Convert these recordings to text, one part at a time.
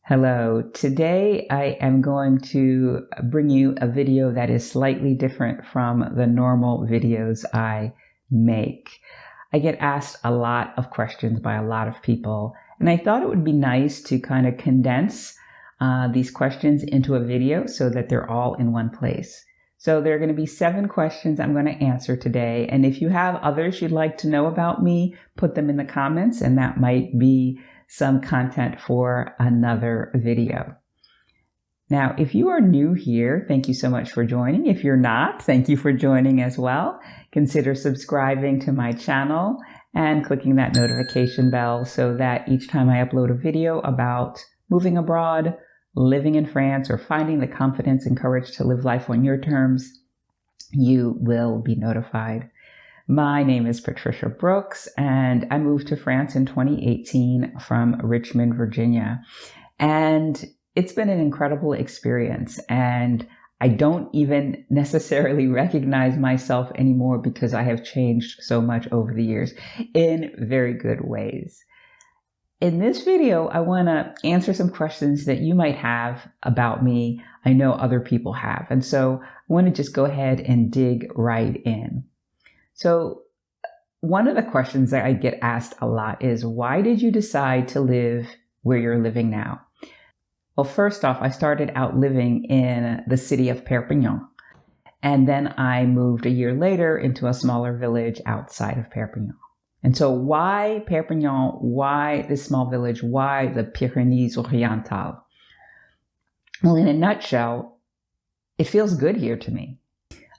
Hello. Today I am going to bring you a video that is slightly different from the normal videos I make. I get asked a lot of questions by a lot of people, and I thought it would be nice to kind of condense these questions into a video so that they're all in one place. So there are going to be 7 questions I'm going to answer today, and if you have others you'd like to know about me, put them in the comments, and that might be some content for another video. Now, if you are new here, thank you so much for joining. If you're not, thank you for joining as well. Consider subscribing to my channel and clicking that notification bell so that each time I upload a video about moving abroad, living in France, or finding the confidence and courage to live life on your terms, you will be notified. My name is Patricia Brooks, and I moved to France in 2018 from Richmond, Virginia. And it's been an incredible experience, and I don't even necessarily recognize myself anymore because I have changed so much over the years in very good ways. In this video, I want to answer some questions that you might have about me. I know other people have, and so I want to just go ahead and dig right in. So one of the questions that I get asked a lot is, why did you decide to live where you're living now? Well, first off, I started out living in the city of Perpignan, and then I moved a year later into a smaller village outside of Perpignan. And so why Perpignan? Why this small village? Why the Pyrénées-Orientales? Well, in a nutshell, it feels good here to me.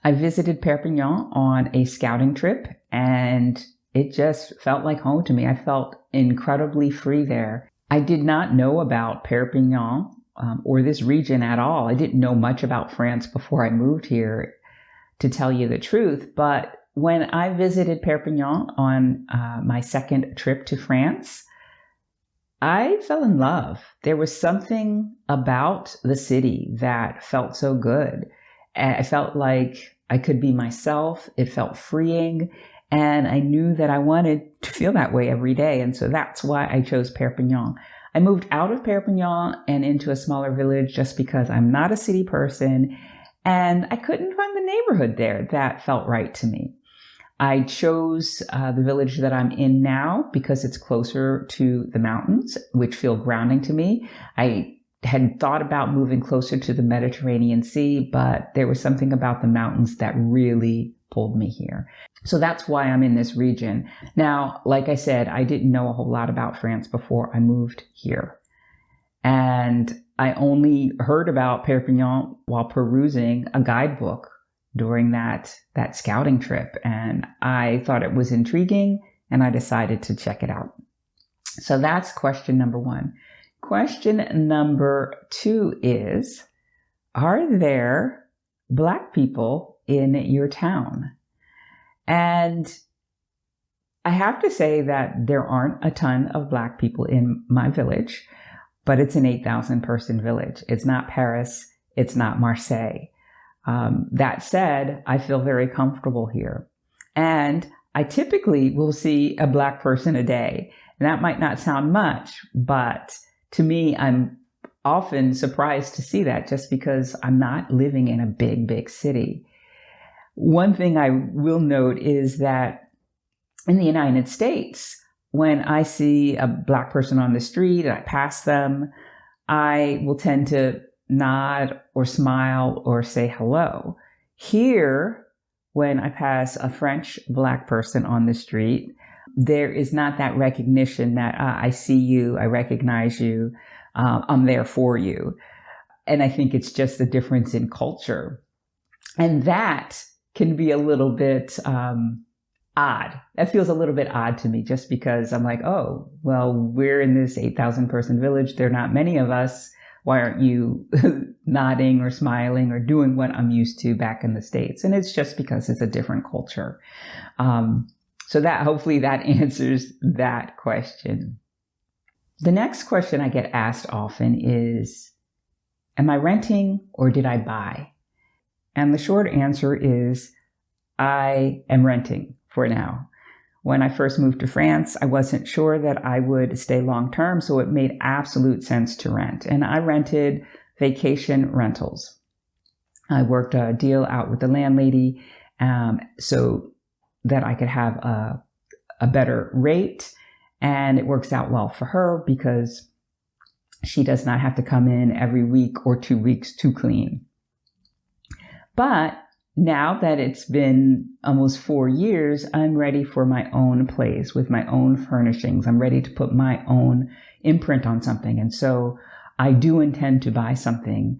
I visited Perpignan on a scouting trip, and it just felt like home to me. I felt incredibly free there. I did not know about Perpignan or this region at all. I didn't know much about France before I moved here, to tell you the truth. But when I visited Perpignan on my second trip to France, I fell in love. There was something about the city that felt so good. I felt like I could be myself. It felt freeing. And I knew that I wanted to feel that way every day. And so that's why I chose Perpignan. I moved out of Perpignan and into a smaller village just because I'm not a city person. And I couldn't find the neighborhood there that felt right to me. I chose the village that I'm in now because it's closer to the mountains, which feel grounding to me. I had thought about moving closer to the Mediterranean Sea, but there was something about the mountains that really pulled me here. So that's why I'm in this region. Now, like I said, I didn't know a whole lot about France before I moved here. And I only heard about Perpignan while perusing a guidebook during that scouting trip. And I thought it was intriguing, and I decided to check it out. So that's question number 1. Question number 2 is, are there Black people in your town? And I have to say that there aren't a ton of Black people in my village, but it's an 8,000 person village. It's not Paris. It's not Marseille. That said, I feel very comfortable here. And I typically will see a Black person a day. And that might not sound much, but to me, I'm often surprised to see that just because I'm not living in a big city. One thing I will note is that in the United States, when I see a Black person on the street and I pass them, I will tend to nod or smile or say hello. Here, when I pass a French Black person on the street, there is not that recognition that I see you, I recognize you, I'm there for you. And I think it's just a difference in culture. And that can be a little bit odd. That feels a little bit odd to me, just because I'm like, oh, well, we're in this 8,000 person village. There are not many of us. Why aren't you nodding or smiling or doing what I'm used to back in the States? And it's just because it's a different culture. So that hopefully that answers that question. The next question I get asked often is, am I renting or did I buy? And the short answer is, I am renting for now. When I first moved to France, I wasn't sure that I would stay long term, so it made absolute sense to rent. And I rented vacation rentals. I worked a deal out with the landlady so that I could have a better rate. And it works out well for her because she does not have to come in every week or 2 weeks to clean. But now that it's been almost 4 years, I'm ready for my own place with my own furnishings. I'm ready to put my own imprint on something. And so I do intend to buy something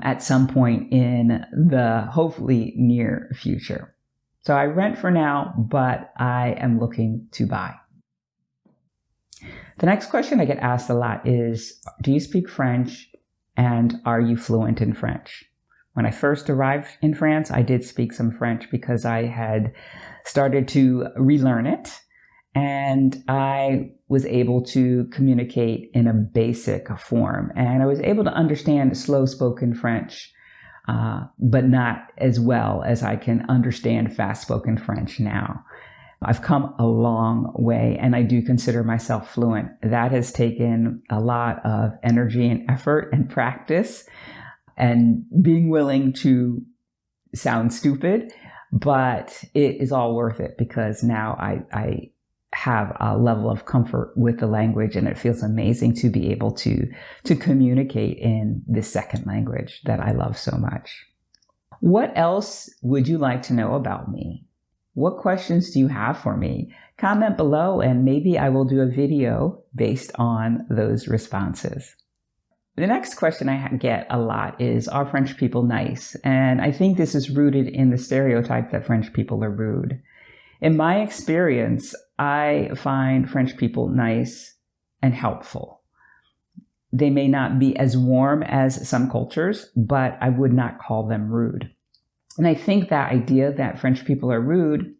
at some point in the hopefully near future. So I rent for now, but I am looking to buy. The next question I get asked a lot is, do you speak French and are you fluent in French? When I first arrived in France, I did speak some French because I had started to relearn it, and I was able to communicate in a basic form. And I was able to understand slow-spoken French, but not as well as I can understand fast-spoken French now. I've come a long way, and I do consider myself fluent. That has taken a lot of energy and effort and practice, and being willing to sound stupid, but it is all worth it because now I have a level of comfort with the language, and it feels amazing to be able to communicate in this second language that I love so much. What else would you like to know about me? What questions do you have for me? Comment below and maybe I will do a video based on those responses. The next question I get a lot is, are French people nice? And I think this is rooted in the stereotype that French people are rude. In my experience, I find French people nice and helpful. They may not be as warm as some cultures, but I would not call them rude. And I think that idea that French people are rude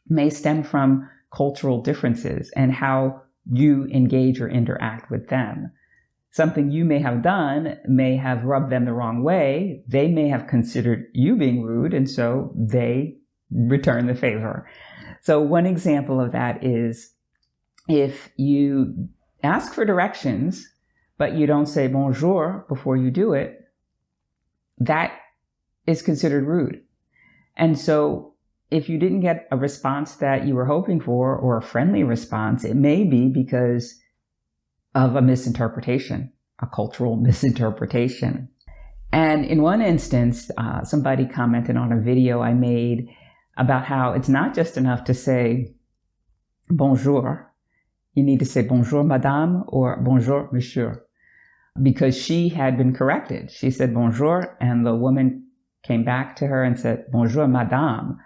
may stem from cultural differences and how you engage or interact with them. Something you may have done may have rubbed them the wrong way. They may have considered you being rude, and so they return the favor. So one example of that is if you ask for directions, but you don't say bonjour before you do it, that is considered rude. And so if you didn't get a response that you were hoping for, or a friendly response, it may be because of a misinterpretation, a cultural misinterpretation. And in one instance, somebody commented on a video I made about how it's not just enough to say bonjour. You need to say bonjour, madame, or bonjour, monsieur, because she had been corrected. She said bonjour, and the woman came back to her and said bonjour, madame,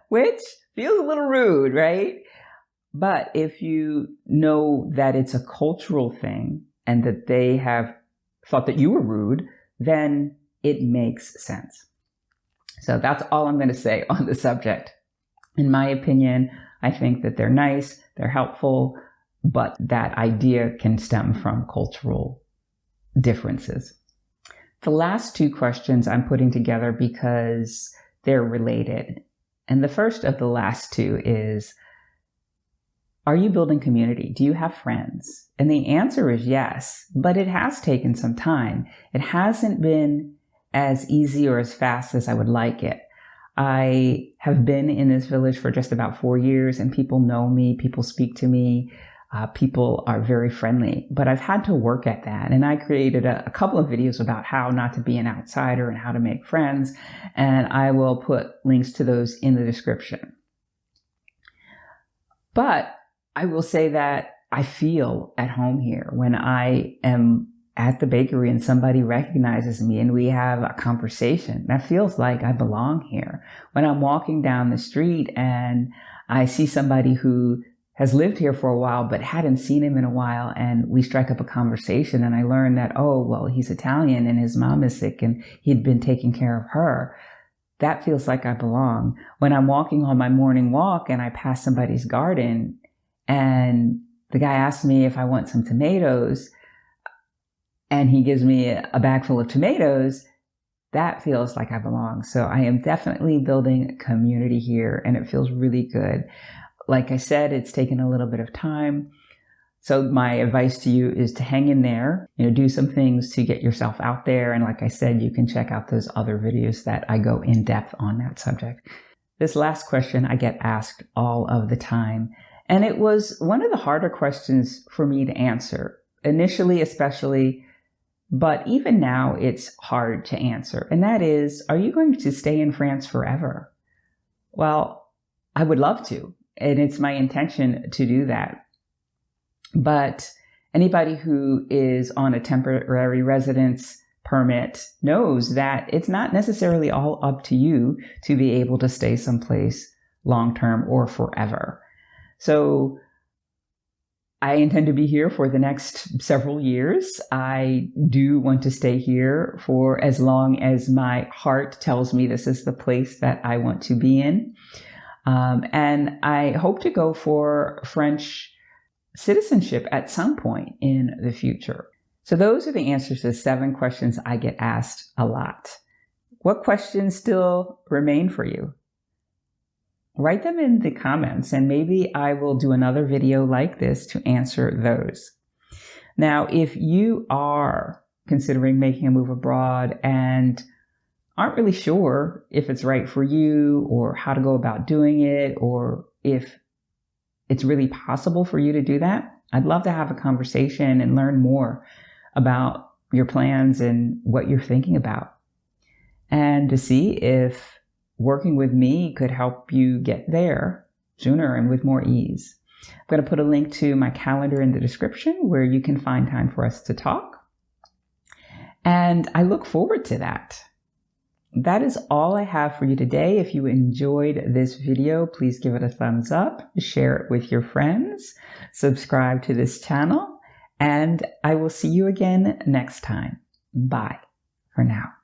which feels a little rude, right? But if you know that it's a cultural thing and that they have thought that you were rude, then it makes sense. So that's all I'm going to say on the subject. In my opinion, I think that they're nice, they're helpful, but that idea can stem from cultural differences. The last two questions I'm putting together because they're related. And the first of the last two is, are you building community? Do you have friends? And the answer is yes, but it has taken some time. It hasn't been as easy or as fast as I would like it. I have been in this village for just about 4 years, and people know me, people speak to me, people are very friendly, but I've had to work at that. And I created a couple of videos about how not to be an outsider and how to make friends, and I will put links to those in the description. But I will say that I feel at home here when I am at the bakery and somebody recognizes me and we have a conversation. That feels like I belong here. When I'm walking down the street and I see somebody who has lived here for a while but hadn't seen him in a while, and we strike up a conversation and I learn that, oh, well, he's Italian and his mom is sick and he'd been taking care of her. That feels like I belong. When I'm walking on my morning walk and I pass somebody's garden and the guy asks me if I want some tomatoes and he gives me a bag full of tomatoes, that feels like I belong. So I am definitely building a community here and it feels really good. like I said, it's taken a little bit of time. So my advice to you is to hang in there, do some things to get yourself out there. And like I said, you can check out those other videos that I go in depth on that subject. This last question I get asked all of the time. And it was one of the harder questions for me to answer, initially especially, but even now it's hard to answer. And that is, are you going to stay in France forever? Well, I would love to, and it's my intention to do that. But anybody who is on a temporary residence permit knows that it's not necessarily all up to you to be able to stay someplace long-term or forever. So I intend to be here for the next several years. I do want to stay here for as long as my heart tells me this is the place that I want to be in. And I hope to go for French citizenship at some point in the future. So those are the answers to the 7 questions I get asked a lot. What questions still remain for you? Write them in the comments and maybe I will do another video like this to answer those. Now, if you are considering making a move abroad and aren't really sure if it's right for you or how to go about doing it, or if it's really possible for you to do that, I'd love to have a conversation and learn more about your plans and what you're thinking about, and to see if working with me could help you get there sooner and with more ease. I'm going to put a link to my calendar in the description where you can find time for us to talk. And I look forward to that. That is all I have for you today. If you enjoyed this video, please give it a thumbs up, share it with your friends, subscribe to this channel, and I will see you again next time. Bye for now.